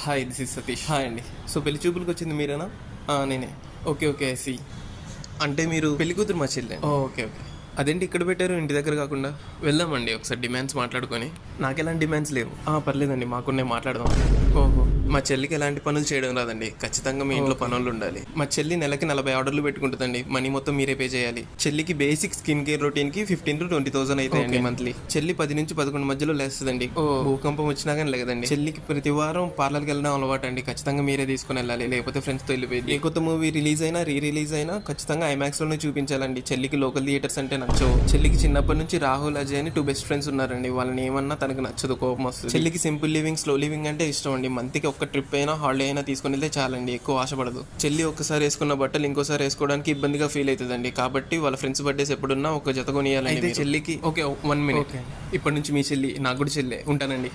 Hi, this is Satish. Hi అండి. So పెళ్లి చూపులకు వచ్చింది మీరేనా? నేనే. ఓకే ఓకే, సి అంటే మీరు పెళ్లి కూతురు మా చెల్లె. Okay okay. అదేంటి ఇక్కడ పెట్టారు ఇంటి దగ్గర కాకుండా? వెళ్దామండి ఒకసారి డిమాండ్స్ మాట్లాడుకొని. నాకు ఎలాంటి డిమాండ్స్ లేవు. పర్లేదండి, మాకున్నే మాట్లాడదాం. ఓహో, మా చెల్లికి ఎలాంటి పనులు చేయడం రాదండి. ఖచ్చితంగా మీ ఇంట్లో పనులు ఉండాలి. మా చెల్లి నెలకి 40 ఆర్డర్లు పెట్టుకుంటుందండి. మనీ మొత్తం మీరే పే చేయాలి. చెల్లికి బేసిక్ స్కిన్ కేర్ రొటీన్ కి 15,000 to 20,000 అవుతాయండి మంత్లీ. చెల్లి 10 నుంచి 11 మధ్యలో లేస్తుందండి. భూకంపం వచ్చినా కానీ లేదండి. చెల్లికి ప్రతి వారం పార్లర్కి వెళ్ళడం అలవాటు అండి. ఖచ్చితంగా మీరే తీసుకుని వెళ్ళాలి, లేకపోతే ఫ్రెండ్స్ తో వెళ్ళిపోయింది. ఏ కొత్త మూవీ రిలీజ్ అయినా రిలీజ్ అయినా ఖచ్చితంగా ఐమాక్స్ లోనే చూపించాలండి. చెల్లికి లోకల్ థియేటర్స్ అంటే నచ్చవు. చెల్లికి చిన్నప్పటి నుంచి రాహుల్, అజయ్ అని 2 బెస్ట్ ఫ్రెండ్స్ ఉన్నారండి. వాళ్ళని ఏమన్నా తనకు నచ్చదు, కోపం వస్తుంది. చెల్లికి సింపుల్ లివింగ్, స్లో లివింగ్ అంటే ఇష్టం అండి. మంత్కి ఒక్క ట్రిప్ అయినా, హాలిడే అయినా తీసుకుని వెళ్తే చాలండి, ఎక్కువ ఆశపడదు. చెల్లి ఒక్కసారి వేసుకున్న బట్టలు ఇంకోసారి వేసుకోవడానికి ఇబ్బందిగా ఫీల్ అవుతుందండి. కాబట్టి వాళ్ళ ఫ్రెండ్స్ బర్త్డేస్ ఎప్పుడున్నా ఒక జత కొనియాలండి. అయితే చెల్లికి ఓకే 1 minute. ఇప్పటి నుంచి మీ చెల్లి నాకు కూడా చెల్లె. ఉంటానండి.